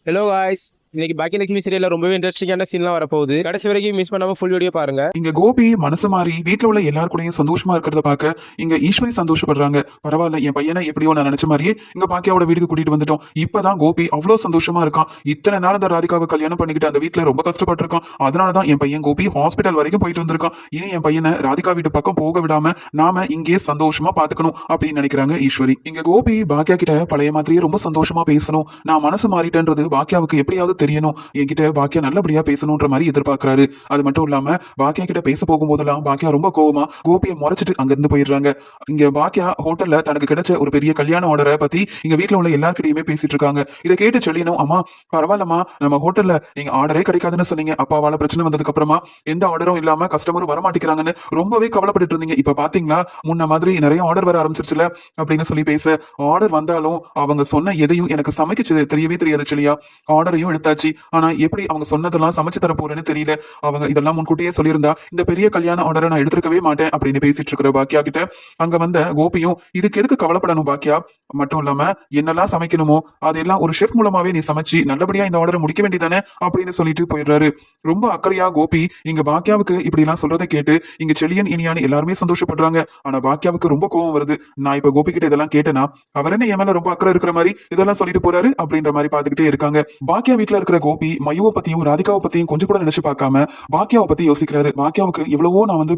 Hello guys, இன்னைக்கு பாக்கியலட்சுமி சீரியல்ல ரொம்பவே இன்ட்ரெஸ்டிங்கான சீன்லாம் வரப்போகுது. கடைசி வரைக்கும் மிஸ் பண்ணாம ஃபுல் வீடியோ பாருங்க. இங்க கோபி மனசு மாறி வீட்டுல உள்ள எல்லார் கூடயும் சந்தோஷமா இருக்கிறத பார்க்க இங்க ஈஸ்வரி சந்தோஷப்படுறாங்க. பரவாயில்ல, என் பையனை எப்படியோ நான் நினைச்ச மாதிரியே இங்க பாக்கியாவோட வீட்டுக்கு கூட்டிட்டு வந்துட்டோம். இப்பதான் கோபி அவ்வளவு சந்தோஷமா இருக்கான். இத்தனை நாள் அந்த ராதிகாவை கல்யாணம் பண்ணிக்கிட்டு அந்த வீட்டுல ரொம்ப கஷ்டப்பட்டிருக்கான். அதனாலதான் என் பையன் கோபி ஹாஸ்பிட்டல் வரைக்கும் போயிட்டு வந்திருக்கான். இனி என் பையனை ராதிகா வீட்டு பக்கம் போக விடாம நாம இங்கே சந்தோஷமா பாத்துக்கணும் அப்படின்னு நினைக்கிறாங்க ஈஸ்வரி. இங்க கோபி பாக்கியா கிட்ட பழைய மாதிரியே ரொம்ப சந்தோஷமா பேசணும், நான் மனசு மாறிட்டேன்றது பாக்கியாவுக்கு எப்படியாவது தெரியணும், என்கிட்ட பாக்கியா நல்லபடியா பேசணும்ன்ற மாதிரி எதிர்பார்க்கிறாரு. அது மட்டும் இல்லாம பாக்கியா கிட்ட பேச போகும்போதெல்லாம் பாக்கியா ரொம்ப கோவமா கோபியை முறைச்சிட்டு அங்க இருந்து போயிடுறாங்க. இங்க பாக்கியா ஹோட்டல்ல தனக்கு கிடைச்ச ஒரு பெரிய கல்யாண ஆர்டரை பத்தி இங்க வீட்டுல உள்ள எல்லார்கிட்டயுமே பேசிட்டு இருக்காங்க. இதை கேட்டு செல்லினும், அம்மா பரவாயில்லம்மா, நம்ம ஹோட்டல்ல நீங்க ஆர்டரே கிடைக்காதுன்னு சொன்னீங்க, அப்பாவால பிரச்சனை வந்ததுக்கு அப்புறமா எந்த ஆர்டரும் இல்லாம கஸ்டமரும் வரமாட்டேங்கிறாங்கன்னு ரொம்பவே கவலைப்பட்டு இருந்தீங்க. இப்ப பாத்தீங்களா, முன்ன மாதிரி நிறைய ஆர்டர் வர ஆரம்பிச்சிருச்சுல அப்படின்னு சொல்லி பேச, ஆர்டர் வந்தாலும் அவங்க சொன்ன எதையும் எனக்கு சமைக்க தெரியவே தெரியாது செல்லியா. ஆர்டரையும் எடுத்தாச்சு, ஆனா எப்படி அவங்க சொன்னதெல்லாம் சமைச்சு தர போறேன்னு தெரியல. அவங்க இதெல்லாம் முன்கூட்டியே சொல்லியிருந்தா இந்த பெரிய கல்யாண ஆர்டரை நான் எடுத்துருக்கவே மாட்டேன் அப்படின்னு பேசிட்டு இருக்கிற பாக்கியா கிட்ட அங்க வந்த கோபியும், இதுக்கு எதுக்கு கவலைப்படணும் பாக்கியா, மட்டும் இல்லாம என்னெல்லாம் சமைக்கணுமோ அதெல்லாம் ஒரு ஷெஃப் மூலமாவே நீ சமைச்சு நல்லபடியா இந்த ஆர்டரை முடிக்க வேண்டியதானே அப்படின்னு சொல்லிட்டு போயிடுறாரு. ரொம்ப அக்கறையா கோபி இங்க பாக்கியாவுக்கு இப்படி எல்லாம் சொல்றதை கேட்டு இங்க செலியன் இனியான்னு எல்லாருமே சந்தோஷப்படுறாங்க. ஆனா பாக்கியாவுக்கு ரொம்ப கோவம் வருது. நான் இப்ப கோபி கிட்ட இதெல்லாம் கேட்டேனா அவர் என்ன என் மேல ரொம்ப அக்கறை இருக்கிற மாதிரி இதெல்லாம் சொல்லிட்டு போறாரு அப்படின்ற மாதிரி பாத்துக்கிட்டே இருக்காங்க. பாக்கியா வீட்டுல இருக்கிற கோபி மையுவை பத்தியும் ராதிகாவை பத்தியும் கொஞ்சம் கூட நினைச்சு பார்க்காம பாக்கியாவை பத்தி யோசிக்கிறாரு. பாக்கியாவுக்கு எவ்வளவோ நான் வந்து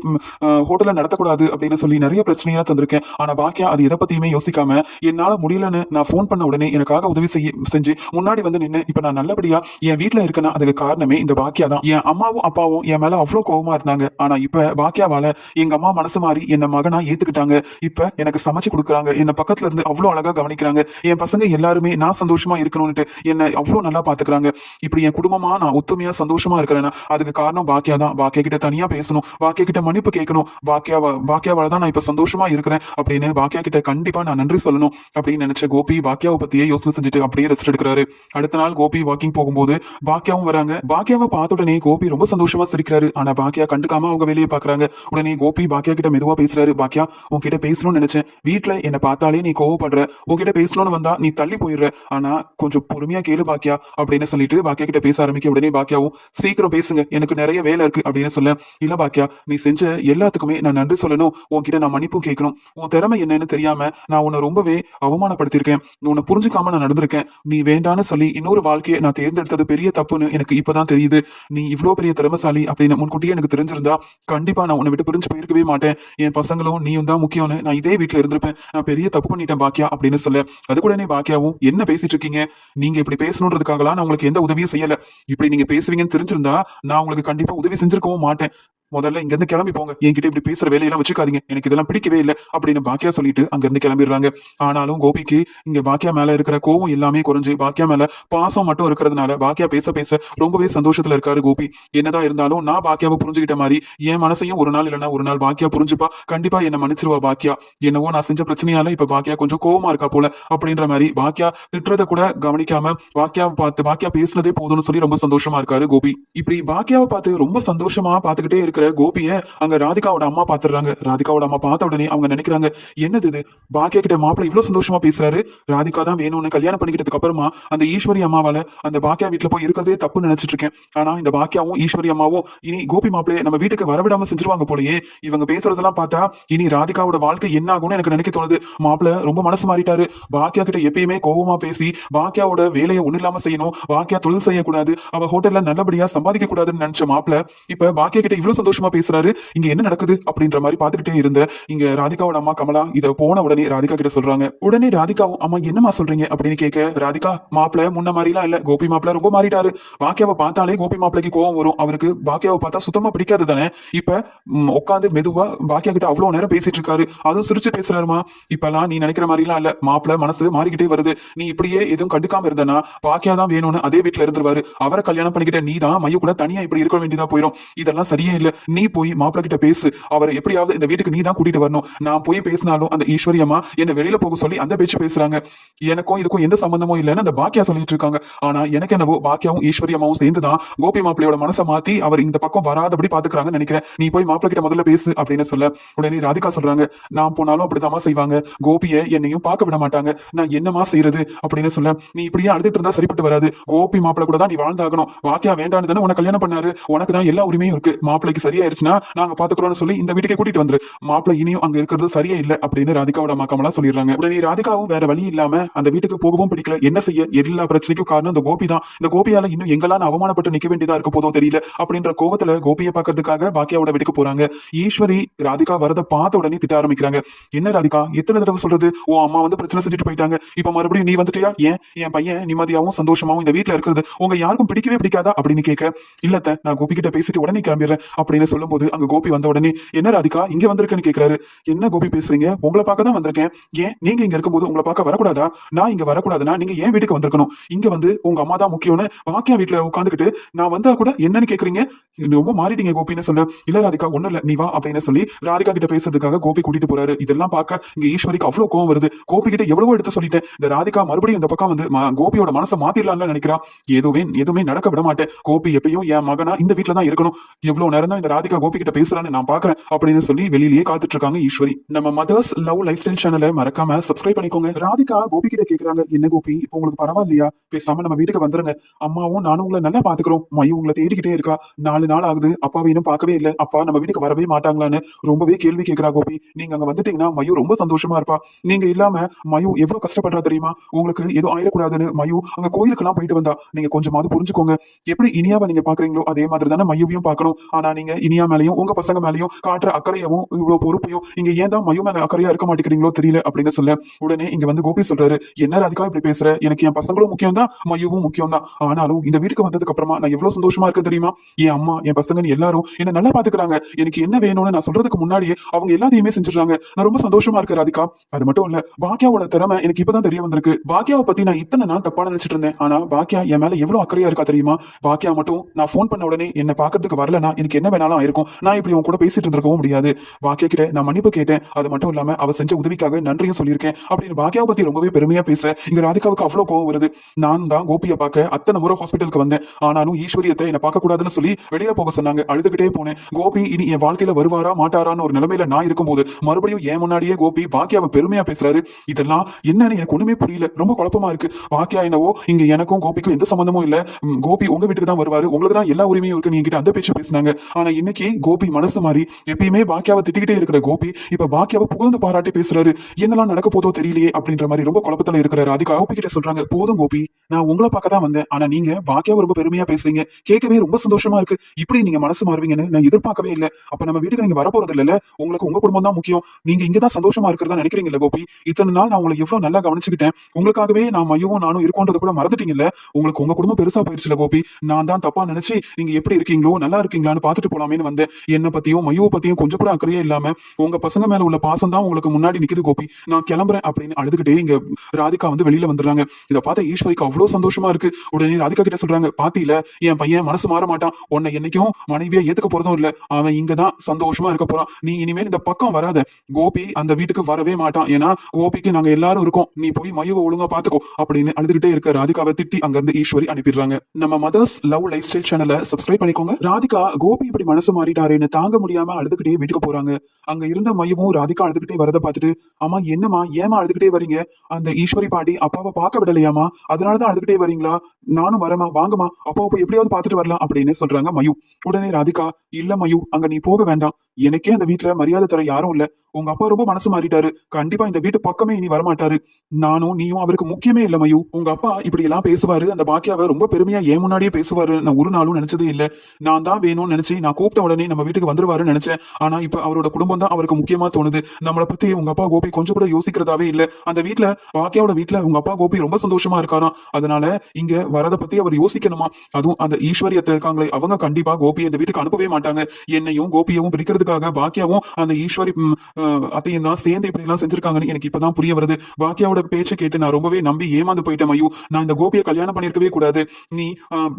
ஹோட்டல்ல நடத்தக்கூடாது அப்படின்னு சொல்லி நிறைய பிரச்சனையா தந்திருக்கேன். ஆனா பாக்கியா அது எதை பத்தியுமே யோசிக்காம என்னால முடியலன்னு நான் போன் பண்ண உடனே எனக்காக உதவி செஞ்சு முன்னாடி வந்து நின்று இப்ப நான் நல்லபடியா என் வீட்டுல இருக்கேன்னா அதுக்கு காரணமே இந்த பாக்கியா தான். என் அம்மாவும் அப்பாவும் என் மேல அவ்வளவு கோவமா இருந்தாங்க. ஆனா இப்ப பாக்கியாவால எங்க அம்மா மனசு மாறி என்ன மகனா ஏத்துக்கிட்டாங்க. இப்ப எனக்கு சமைச்சு கொடுக்குறாங்க, என்ன பக்கத்துல இருந்து அவ்வளவு அழகா கவனிக்கிறாங்க. என் பசங்க எல்லாருமே நான் சந்தோஷமா இருக்கணும்னுட்டு என்ன அவ்வளவு நல்லா பாத்துக்கிறாங்க. இப்படி என் குடும்பமா நான் ஒத்துமையா சந்தோஷமா இருக்கிறேன்னா அதுக்கு காரணம் பாக்கியா தான். பாக்கியா கிட்ட தனியா பேசணும், பாக்கியா கிட்ட மன்னிப்பு கேட்கணும், பாக்கியாவால தான் நான் இப்ப சந்தோஷமா இருக்கிறேன் அப்படின்னு பாக்கியா கிட்ட கண்டிப்பா நான் நன்றி சொல்லணும் அப்படின்னு நினைச்ச கோபி பாக்கியாவை பத்தியே யோசனை செஞ்சுட்டு அப்படியே ரெஸ்ட் எடுக்கிறாரு. அடுத்த நாள் கோபி வாக்கிங் போகும்போது பாக்கியாவும் வராங்க. பாக்கியாவை பார்த்த உடனே கோபி ரொம்ப சந்தோஷமா சிரிக்கிறாரு. ஆனா பாக்கியா கண்டுக்காம அவங்க வேலையை பாக்குறாங்க. உடனே கோபி பாக்கியா கிட்ட மெதுவா பேசுறாரு. பாக்கியா, உன்கிட்ட பேசணும்னு நினைச்சேன், வீட்டுல என்ன பார்த்தாலே நீ கோவப்படுற, உன்கிட்ட பேசணும்னு வந்தா நீ தள்ளி போயிடுற, ஆனா கொஞ்சம் பொறுமையா கேளு பாக்கியா அப்படின்னு சொல்லிட்டு பாக்கியா கிட்ட பேச ஆரம்பிக்க உடனே பாக்கியாவும், சீக்கிரம் பேசுங்க, எனக்கு நிறைய வேலை இருக்கு அப்படின்னு சொல்ல, இல்ல பாக்கியா, நீ செஞ்ச எல்லாத்துக்குமே நான் நன்றி சொல்லணும், உன்கிட்ட நான் மன்னிப்பும் கேட்கணும். உன் திறமை என்னன்னு தெரியாம நான் உன்னை ரொம்பவே அவமானப்படுத்திருக்கேன், உன்னை புரிஞ்சுக்காம நான் நடந்திருக்கேன். நீ வேண்டான்னு சொல்லி இன்னொரு வாழ்க்கையை நான் தேர்ந்தெடுத்தது பெரிய தப்புன்னு எனக்கு இப்பதான் தெரியுது. நீ இவ்வளவு பெரிய திறமைசாலி அப்படின்னு முன்கூட்டியே எனக்கு தெரிஞ்சிருந்தா கண்டிப்பா நான் உன்னை விட்டு பிரிஞ்சு போயிருக்கவே மாட்டேன். என் பசங்களும் நீயும் தான் முக்கியம்னு நான் இதே வீட்டுல இருந்திருப்பேன். நான் பெரிய தப்பு பண்ணிட்டேன் பாக்கியா அப்படின்னு சொல்ல, அதுக்கூடனே பாக்கியாவும், என்ன பேசிட்டு இருக்கீங்க, நீங்க இப்படி பேசணுன்றதுக்காகலாம் நான் உங்களுக்கு எந்த உதவியும் செய்யல. இப்படி நீங்க பேசுவீங்கன்னு தெரிஞ்சிருந்தா நான் உங்களுக்கு கண்டிப்பா உதவி செஞ்சிருக்கவும் மாட்டேன். முதல்ல இங்க இருந்து கிளம்பி போங்க, என்கிட்ட இப்படி பேசுற வேலையெல்லாம் வச்சுக்காதீங்க, எனக்கு இதெல்லாம் பிடிக்கவே இல்லை அப்படின்னு பாக்கியா சொல்லிட்டு அங்க இருந்து கிளம்பிடுறாங்க. ஆனாலும் கோபிக்கு இங்க பாக்கியா மேல இருக்கிற கோவம் எல்லாமே குறைஞ்சு பாக்கியா மேல பாசம் மட்டும் இருக்கிறதுனால பாக்கியா பேச பேச ரொம்பவே சந்தோஷத்துல இருக்காரு கோபி. என்னதான் இருந்தாலும் நான் பாக்கியாவை புரிஞ்சுக்கிட்ட மாதிரி என் மனசையும் ஒரு நாள் இல்லைன்னா ஒரு நாள் பாக்கியா புரிஞ்சுப்பா, கண்டிப்பா என்ன மன்னிச்சிருவா பாக்கியா. என்னவோ நான் செஞ்ச பிரச்சனையால இப்ப பாக்கியா கொஞ்சம் கோவமா இருக்கா போல அப்படின்ற மாதிரி பாக்கியா திட்டுறத கூட கவனிக்காம பாக்கியாவை பார்த்து பாக்கியா பேசுனதே போதும்னு சொல்லி ரொம்ப சந்தோஷமா இருக்காரு கோபி. இப்படி பாக்கியாவை பார்த்து ரொம்ப சந்தோஷமா பாத்துக்கிட்டே இருக்கிற கோபிய அங்க ராதிகாவோட அம்மா பாத்துறாங்க. ராதிகாவோட அம்மா பார்த்த உடனே அவங்க நினைக்கிறாங்க, என்னது இது, பாக்கியா கிட்ட மாப்பிள்ள இவ்வளவு சந்தோஷமா பேசுறாரு, ராதிகா தான் வேணும்னு கல்யாணம் பண்ணிக்கிட்டதுக்கு அப்புறமா அந்த ஈஸ்வரி அம்மாவால அந்த பாக்கியா வீட்டுல போய் இருக்கிறதே தப்பு நினைச்சிட்டு இருக்கேன். ஆனா இந்த பாக்கியாவும் ஈஸ்வரி அம்மாவும் இனி கோபி மாப்பிள்ளைய நம்ம வீட்டுக்கு வரவிடாம செஞ்சிருவாங்க போலயே. இவங்க பேசுறதெல்லாம் பார்த்தா இனி ராதிகாவோட வாழ்க்கை என்ன ஆகும்னு எனக்கு நினைக்க தோணுது. மாப்பிள்ள ரொம்ப மனசு மாறிட்டாரு. பாக்கியா கிட்ட எப்பயுமே கோபமா பேசி பாக்கியாவோட வேலையை ஒண்ணு இல்லாம செய்யணும், பாக்கியா தொழில் செய்யக்கூடாது, அவ ஹோட்டல்ல நல்லபடியா சம்பாதிக்க கூடாதுன்னு நினைச்ச மாப்பிள்ள இப்ப பாக்கியா கிட்ட இவ்வளவு சந்தோஷமா பேசுறாரு. இங்க என்ன நடக்குது அப்படின்ற மாதிரி பாத்துக்கிட்டே இருந்த இங்க ராதிகாவோட அம்மா கமலா இத போன உடனே ராதிகா கிட்ட சொல்றாங்க. உடனே ராதிகாவும், அம்மா என்னமா சொல்றீங்க அப்படின்னு கேட்க, ராதிகா, மாப்பிள்ள முன்ன மாதிரி எல்லாம் இல்ல, கோபி மாப்பிள்ள ரொம்ப மாறிட்டாரு. பாக்கியாவை பார்த்தாலே கோபி மாப்பிளைக்கு கோவம் வரும், அவருக்கு பாக்கியாவை பார்த்தா சுத்தமா பிடிக்காது தானே. இப்ப உட்காந்து மெதுவா பாக்கியா கிட்ட அவ்வளவு நேரம் பேசிட்டு இருக்காரு, அதுவும் சிரிச்சு பேசுறாருமா. இப்பெல்லாம் நீ நினைக்கிற மாதிரி எல்லாம் இல்ல, மாப்பிள்ள மனசு மாறிக்கிட்டே வருது. நீ இப்படியே எதுவும் கண்டுக்காம இருந்தனா பாக்கியா தான் வேணும்னு அதே வீட்டுல இருந்துருவாரு. அவரை கல்யாணம் பண்ணிக்கிட்ட நீ தான் மைய கூட தனியா இப்படி இருக்க வேண்டியதா போயிடும். இதெல்லாம் சரியே இல்ல, நீ போய் மாப்பிள்ள கிட்ட பேசு, அவரை எப்படியாவது இந்த வீட்டுக்கு நீ தான் கூட்டிட்டு வரணும். நான் போய் பேசினாலும் அந்த ஈஸ்வரி அம்மா என்ன வெளியில போக சொல்லி அந்த பேச்சு பேசுறாங்க. எனக்கும் இதுக்கும் எந்த சம்பந்தமும் இல்லைன்னு அந்த பாக்கியா சொல்லிட்டு இருக்காங்க. ஆனா எனக்கு என்னவோ பாக்கியாவும் ஈஸ்வரி அம்மாவும் சேர்ந்துதான் கோபி மாப்பிள்ளையோட மனசை மாத்தி அவர் இந்த பக்கம் வராதபடி பாத்துக்கிறாங்கன்னு நினைக்கிறேன். நீ போய் மாப்பிள்ள கிட்ட முதல்ல பேசு அப்படின்னு சொல்ல உடனே ராதிகா சொல்றாங்க, நான் போனாலும் அப்படித்தாமா செய்வாங்க, கோபியை என்னையும் பார்க்க விட மாட்டாங்க, நான் என்னமா செய்யறது அப்படின்னு சொல்ல, நீ இப்படியே அழுதுட்டு இருந்தா சரிப்பட்டு வராது, கோபி மாப்பிள்ள கூட தான் நீ வாழ்ந்தாகணும், பாக்கியா வேண்டான்னு தானே உனக்கு கல்யாணம் பண்ணாரு, உனக்கு தான் எல்லா உரிமையும் இருக்கு, மாப்பிள்ளைக்கு சரியாயிருச்சுன்னா நாங்க பாத்துக்கிறோம்னு சொல்லி இந்த வீட்டுக்கு கூட்டிட்டு வந்துரு, மாப்பிள்ளை இனியும் அங்க இருக்கிறது சரியா இல்ல அப்படின்னு ராதிகாவோட அம்மா கமலா சொல்லிடுறாங்க. உடனே ராதிகாவும் வேற வழி இல்லாம அந்த வீட்டுக்கு போகவும் பிடிக்கல, என்ன செய்ய, எல்லா பிரச்சனைக்கும் காரணம் இந்த கோபி தான், இந்த கோபியால இன்னும் எங்கெல்லாம் நான் அவமானப்பட்டு நிக்க வேண்டியதா இருக்க போதும் தெரியல அப்படின்ற கோவத்துல கோபியை பாக்குறதுக்காக பாக்கியாவோட வீட்டுக்கு போறாங்க. ஈஸ்வரி ராதிகா வரத பார்த்த உடனே திட்ட ஆரம்பிக்கிறாங்க. என்ன ராதிகா, எத்தனை தடவை சொல்றது, உன் அம்மா வந்து பிரச்சனை செஞ்சுட்டு போயிட்டாங்க, இப்ப மறுபடியும் நீ வந்துட்டியா, ஏன் என் பையன் நிம்மதியாவும் சந்தோஷமாவும் இந்த வீட்டுல இருக்கிறது உங்க யாருக்கும் பிடிக்கவே பிடிக்காதா அப்படின்னு கேட்க, இல்லத்த நான் கோபி கிட்ட பேசிட்டு உடனே கிளம்பிடுறேன் அப்படின்னு சொல்லும் போது அங்க கோபி வந்த உடனே, என்ன ராதிகா இங்க வந்திருக்கேன்னு கேட்கிறாரு. என்ன கோபி பேசுறீங்க, உங்களை பார்க்க தான் வந்திருக்கேன், ஏன் நீங்க இங்க இருக்கும்போது உங்களை பார்க்க வரக்கூடாதா, நான் இங்க வரக்கூடாதுன்னா நீங்க ஏன் வீட்டுக்கு வந்திருக்கணும், இங்க வந்து உங்க அம்மா தான் முக்கியம்னு பாக்கியா வீட்டுல உட்காந்துக்கிட்டு நான் வந்தா கூட என்னன்னு கேக்குறீங்க, ரொம்ப மாறிட்டீங்க கோபின்னு சொல்ல, இல்ல ராதிகா ஒண்ணு இல்ல நீ வா அப்படின்னு சொல்லி ராதிகா கிட்ட பேசுறதுக்காக கோபி கூட்டிட்டு போறாரு. இதெல்லாம் பார்க்க இங்க ஈஸ்வரிக்கு அவ்வளவு கோவம் வருது. கோபி கிட்ட எவ்வளவோ எடுத்து சொல்லிட்டேன், இந்த ராதிகா மறுபடியும் இந்த பக்கம் வந்து கோபியோட மனசை மாத்திடலாம்னு நினைக்கிறா, எதுவுமே நடக்க விட மாட்டேன், கோபி எப்பயும் என் மகனா இந்த வீட்டுல தான் இருக்கணும், எவ்வளவு நேரம் தான் இந்த ராதிகா கோபி கிட்ட பேசுறான்னு நான் பாக்குறேன் அப்படின்னு சொல்லி வெளியிலேயே காத்துட்டு இருக்காங்க ஈஸ்வரி. நம்ம மதர்ஸ் லவ் லைஃப் ஸ்டைல் சேனலை மறக்காம சப்ஸ்கிரைப் பண்ணிக்கோங்க. ராதிகா கோபி கிட்ட கேக்குறாங்க, என்ன கோபி இப்போ உங்களுக்கு பரவாயில்லையா, பேசாம நம்ம வீட்டுக்கு வந்துருங்க, அம்மாவும் நானும் உங்களை நல்லா பாத்துக்கிறோம், மயு உங்களை தேடிக்கிட்டே இருக்கா, 4 நாள் ஆகுது அப்பாவை இன்னும் பார்க்கவே இல்லை, அப்பா நம்ம வீட்டுக்கு வரவே மாட்டாங்களான்னு ரொம்பவே கேள்வி கேட்கிறா கோபி, நீங்க அங்க வந்துட்டீங்கன்னா மயு ரொம்ப சந்தோஷமா இருப்பா, நீங்க இல்லாம மயு எவ்வளவு கஷ்டப்படுறா தெரியுமா, உங்களுக்கு எதுவும் ஆயிடக்கூடாதுன்னு மயு அங்க கோயிலுக்கு எல்லாம் போயிட்டு வந்தா, நீங்க கொஞ்சமாவது புரிஞ்சுக்கோங்க, எப்படி இனியாவை நீங்க பாக்குறீங்களோ அதே மாதிரி தானே மயுவையும் பார்க்கணும், ஆனா நீங்க இனியா மேலையும் உங்க பசங்க மேலையும் காட்டுற அக்கறையவும் இவ்வளவு பொறுப்பையும் இங்க ஏன் தான் மயு மேல அக்கறையா இருக்க மாட்டேங்கிறீங்களோ தெரியல அப்படின்னு சொல்ல, உடனே இங்க வந்து கோபி சொல்றாரு, என்ன ராதிகா இப்படி பேசுற, எனக்கு என் பசங்களும் முக்கியம் தான் மயுவும் முக்கியம் தான், ஆனாலும் இந்த வீட்டுக்கு வந்ததுக்கு அப்புறமா நான் எவ்வளவு சந்தோஷமா இருக்கேன் தெரியுமா, என் அம்மா என் பசங்க எல்லாரும் என்ன நல்லா பாத்துக்கிறாங்க, எனக்கு என்ன வேணும்னு நான் சொல்றதுக்கு முன்னாடியே அவங்க எல்லாத்தையுமே செஞ்சுறாங்க, நான் ரொம்ப சந்தோஷமா இருக்கேன் ராதிகா, அது மட்டும் இல்ல பாக்கியாவோட திறமை எனக்கு இப்பதான் தெரிய வந்திருக்கு, பாக்கியாவை பத்தி நான் இத்தனை நாள் தப்பா நினைச்சிட்டு இருந்தேன், ஆனா பாக்கியா என் மேல எவ்வளவு அக்கறையா இருக்கா தெரியுமா, பாக்கியா மட்டும் நான் போன் பண்ண உடனே என்ன பாக்கிறதுக்கு வரலனா எனக்கு என்ன வேணாலும் ஆயிருக்கும், நான் இப்படி உன் கூட பேசிட்டு இருந்திருக்கவும் முடியாது, பாக்கியா கிட்ட நான் மன்னிப்பு கேட்டேன், அது மட்டும் இல்லாம அவ செஞ்ச உதவிக்காக நன்றியும் சொல்லியிருக்கேன் அப்படின்னு பாக்கியாவை பத்தி ரொம்பவே பெருமையா பேச இங்க ராதிகாவுக்கு அவ்வளவு கோவம் வருது. நான் தான் கோபியை பார்க்க அத்தனை முறை ஹாஸ்பிட்டலுக்கு வந்தேன், ஆனாலும் ஈஸ்வரியத்தை என்ன பார்க்க கூடாதுன்னு சொல்லி வெளியில போக சொன்னாங்க, அழுதுகிட்டே போனேன், கோபி இனி என் வாழ்க்கையில வருவாரா மாட்டாரான்னு ஒரு நிலைமையில நான் இருக்கும்போது மறுபடியும் என் முன்னாடியே கோபி பாக்கியாவை பெருமையா பேசுறாரு, இதெல்லாம் என்னன்னு எனக்கு ஒண்ணுமே புரியல, ரொம்ப குழப்பமா இருக்கு, பாக்கியா என்னவோ இங்க எனக்கும் கோபிக்கும் எந்த சம்பந்தமும் இல்ல, கோபி உங்க வீட்டுக்கு தான் வருவாரு, உங்களுக்கு தான் எல்லா உரிமையும் இருக்கு நீங்க கிட்ட அந்த பேச்சு பேசினாங்க, ஆனா இன்னைக்கு கோபி மனசு மாறி எப்பயுமே பாக்கியாவை திட்டிக்கிட்டே இருக்கிற கோபி இப்ப பாக்கியாவை புகழ்ந்து பாராட்டி பேசுறாரு, என்னெல்லாம் நடக்க போதோ தெரியலையே அப்படின்ற மாதிரி ரொம்ப குழப்பத்துல இருக்கிறாரு. அதுக்கு கோபி கிட்ட சொல்றாங்க, போதும் கோபி நான் உங்களை பார்க்க தான் வந்தேன், ஆனா நீங்க பாக்கியாவை ரொம்ப பெருமையா பேசுறீங்க, கேட்கவே ரொம்ப சந்தோஷமா இருக்கு, இப்படி நீங்க மனசு மாறுவீங்கன்னு நான் எதிர்பார்க்கவே இல்லை, அப்ப நம்ம வீட்டுக்கு நீங்க வரப்போறது இல்ல, உங்களுக்கு உங்க குடும்பம் தான் முக்கியம், நீங்க இங்கதான் சந்தோஷமா இருக்கிறதா நினைக்கிறீங்கல்ல கோபி, இத்தனை நாள் நான் உங்களை எவ்வளவு நல்லா கவனிச்சுக்கிட்டேன், உங்களுக்காகவே நான் மையவும் நானும் இருக்கோன்றது கூட மறந்துட்டீங்கல்ல, உங்களுக்கு உங்க குடும்பம் பெருசா போயிடுச்சுல கோபி, நான் தான் தப்பா நினைச்சு நீங்க எப்படி இருக்கீங்களோ நல்லா இருக்கீங்களான்னு பாத்துட்டு போலாமேன்னு வந்தேன், என்ன பத்தியும் மையவை பத்தியும் கொஞ்சம் கூட அக்கறையே இல்லாம உங்க பசங்க மேல உள்ள பாசம் தான் உங்களுக்கு முன்னாடி நிக்குது கோபி, நான் கிளம்புறேன் அப்படின்னு அழுதுகிட்டே இங்க ராதிகா வந்து வெளியில வந்துடுறாங்க. இதை பார்த்த ஈஸ்வரிக்கு அவ்வளவு சந்தோஷமா இருக்கு. உடனே ராதிகா கிட்ட சொல்றாங்க, பாத்தியில என் பையன் மனசு மாற மாட்டான், உன்னை என்னைக்கும் மனைவியா ஏத்துக்க போறதும் இல்ல, அவன் இங்கதான் சந்தோஷமா இருக்க போறான், நீ இனிமேல் இந்த பக்கம் வராத, கோபி அந்த வீட்டுக்கு வரவே மாட்டான், ஏன்னா கோபிக்கு நாங்க எல்லாரும் இருக்கோம், நீ போய் மயுவை ஒழுங்கா பாத்துக்கோ அப்படின்னு அழுதுகிட்டே இருக்க ராதிகாவை திட்டி அங்க இருந்து ஈஸ்வரி அனுப்பிடுறாங்க. நம்ம மதர்ஸ் லவ் லைஃப் ஸ்டைல் சேனலை சப்ஸ்கிரைப் பண்ணிக்கோங்க. ராதிகா கோபி இப்படி மனசு மாறிட்டாருன்னு தாங்க முடியாம அழுதுகிட்டே வீட்டுக்கு போறாங்க. அங்க இருந்த மையமும் ராதிகா அழுதுகிட்டே வரதை பார்த்துட்டு, அம்மா என்னமா ஏமா அழுதுகிட்டே வரீங்க, அந்த ஈஸ்வரி பாட்டி அப்பாவை பார்க்க விடலையாமா, அதனாலதான் அழுதுகிட்டே வரீங்களா, நானும் வரமா, வாங்கம்மா அப்பாவை போய் எப்படியாவது பார்த்துட்டு வரலாம் அப்படின்னு சொல்றாங்க மயு. உடனே ராதிகா, இல்ல மயு அங்க நீ போக வேண்டாம், எனக்கே அந்த வீட்டுல மரியாதை தர யாரும் இல்ல, உங்க அப்பா ரொம்ப மனசு மாறிட்டாரு, கண்டிப்பா இந்த வீட்டு பக்கமே இனி வரமாட்டாரு, நானும் நீயும் அவருக்கு முக்கியமே இல்ல மயு, உங்க அப்பா இப்படி எல்லாம் பேசுவாரு, அந்த பாக்கியாவை ரொம்ப பெருமையா ஏன் முன்னாடியே பேசுவாரு, நான் ஒரு நாளும் நினைச்சதே இல்ல, நான் தான் வேணும்னு நினைச்சு நான் கூப்பிட்ட உடனே நம்ம வீட்டுக்கு வந்துருவாருன்னு நினைச்சேன், ஆனா இப்ப அவரோட குடும்பம் தான் அவருக்கு முக்கியமா தோணுது, நம்மளை பத்தி உங்க அப்பா கோபி கொஞ்சம் கூட யோசிக்கிறதாவே இல்ல, அந்த வீட்டுல பாக்கியாவோட வீட்டுல உங்க அப்பா கோபி ரொம்ப சந்தோஷமா இருக்காராம், அதனால இங்க வரத பத்தி அவர் யோசிக்கணுமா, அதுவும் அந்த ஈஸ்வரியத்தை இருக்காங்களே அவங்க கண்டிப்பா கோபி இந்த வீட்டுக்கு அனுப்பவே மாட்டாங்க, என்னையும் கோபியவும் பிரிக்கிறதுக்காக பாக்கியாவும் அந்த ஈஸ்வரி அத்தையும் தான் சேர்ந்து இப்படி எல்லாம் செஞ்சிருக்காங்கன்னு எனக்கு இப்பதான் புரிய வருது, பாக்கியாவோட பேச்சை கேட்டு நான் ரொம்பவே நம்பி ஏமாந்து போயிட்டேன் மயு, நான் இந்த கோபியை கல்யாணம் பண்ணிருக்கவே கூடாது, நீ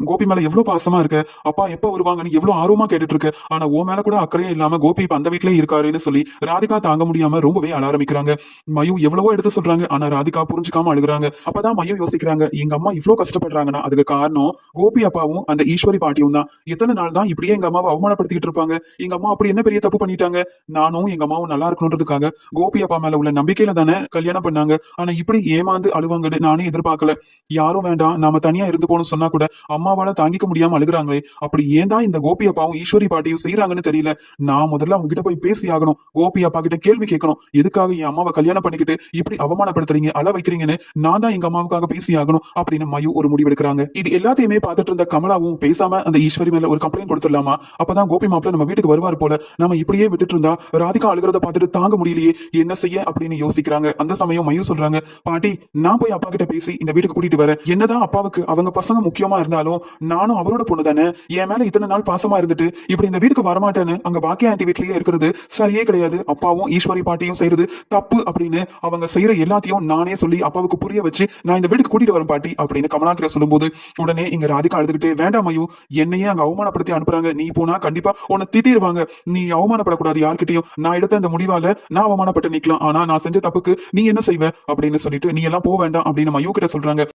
கோபி மேல எவ்வளவு பாசமா இருக்க, அப்பா எப்ப வருவாங்கன்னு எவ்வளவு ஆர்வமா கேட்டுட்டு கேட்டுட்டு இருக்க, ஆனா உன் மேல கூட அக்கறையே இல்லாம கோபி இப்ப அந்த வீட்லயே இருக்காருன்னு சொல்லி ராதிகா தாங்க முடியாம ரொம்பவே அழ ஆரம்பிக்கிறாங்க. மயு எவ்வளவோ எடுத்து சொல்றாங்க, ஆனா ராதிகா புரிஞ்சுக்காம அழுகுறாங்க. அப்பதான் மயு யோசிக்கிறாங்க, எங்க அம்மா இவ்ளோ கஷ்டப்படுறாங்கன்னா அதுக்கு காரணம் கோபி அப்பாவும் அந்த ஈஸ்வரி பாட்டியும் தான். எத்தனை நாள் தான் இப்படியே எங்க அம்மாவை அவமானப்படுத்திக்கிட்டு இருப்பாங்க? எங்க அம்மா அப்படி என்ன பெரிய தப்பு பண்ணிட்டாங்க? நானும் எங்க அம்மாவும் நல்லா இருக்கணுன்றதுக்காக கோபி அப்பா மேல உள்ள நம்பிக்கையில தானே கல்யாணம் பண்ணாங்க. ஆனா இப்படி ஏமாந்து அழுவாங்கன்னு நானே எதிர்பார்க்கல. யாரும் வேண்டாம், நாம தனியா இருந்து போகணும்னு சொன்னா கூட அம்மாவால தாங்கிக்க முடியாம அழுகுறாங்களே, அப்படி ஏன் தான் இந்த கோபி அப்பாவும் ஈஸ்வரி பாட்டியும் செய்யறாங்கன்னு தெரியல. நான் முதல்ல அவங்க கிட்ட போய் பேசி ஆகணும். கோபி அப்பா கிட்ட கேள்வி கேட்கணும். எதுக்காக என் அம்மாவை கல்யாணம் பண்ணிக்கிட்டு இப்படி அவமானப்படுத்துறீங்க, அழ வைக்கிறீங்கன்னு நான் தான் எங்க அம்மாவுக்காக பேசி ஆகணும் அப்படின்னு மயு ஒரு முடிவெடுக்கிறாங்க. இது எல்லாத்தையுமே பார்த்துட்டு இருந்த கமலாவும் பேசாம அந்த ஈஸ்வரி மேல ஒரு கம்ப்ளைண்ட் கொடுத்துடலாமா, அப்பதான் கோபி மாப்பிள்ள நம்ம வீட்டுக்கு வருவார் போல, நம்ம இப்படியே விட்டுட்டு இருந்தா ராதிகா அழுகிறத பார்த்துட்டு தாங்க முடியலையே, என்ன செய்ய அப்படின்னு யோசிக்கிறாங்க. அந்த சமயம் மயு சொல்றாங்க, பாட்டி நான் போய் அப்பா கிட்ட பேசி இந்த வீட்டுக்கு கூட்டிட்டு வரேன். என்னதான் அப்பாவுக்கு அவங்க பசங்க முக்கியமா இருந்தாலும் நானும் அவரோட பொண்ணு தானே, என் மேல இத்தனை நாள் பாசமா இருந்துட்டு இப்படி இந்த வீட்டுக்கு வரமாட்டேன்னு அங்க பாக்கியா ஆண்டி வீட்லயே இருக்கிறது சரியே கிடையாது. அப்பாவும் ஈஸ்வரி பாட்டியும் செய்யறது தப்பு அப்படின்னு அவங்க செய்யற எல்லாத்தையும் நானே சொல்லி அப்பாவுக்கு புரிய வச்சு நான் இந்த வீட்டுக்கு கூட்டிட்டு வரேன் பாட்டி அப்படின்னு கமலா கிட்ட சொல்லும்போது உடனே இங்க ராதிகா அழுதுகிட்டே, வேண்டாம் மயு, என்னையே அங்க அவமானப்படுத்தி அனுப்புறாங்க, நீ போனா கண்டிப்பா உன்னை திட்டிடுவாங்க, நீ அவமானப்படக்கூடாது யார்கிட்டயும், நான் எடுத்த இந்த முடிவால நான் அவமானப்பட்டு நிக்கலாம், ஆனா நான் செஞ்ச தப்புக்கு நீ என்ன செய்வ அப்படின்னு சொல்லிட்டு நீ எல்லாம் போக வேண்டாம் அப்படின்னு மயு கிட்ட சொல்றாங்க.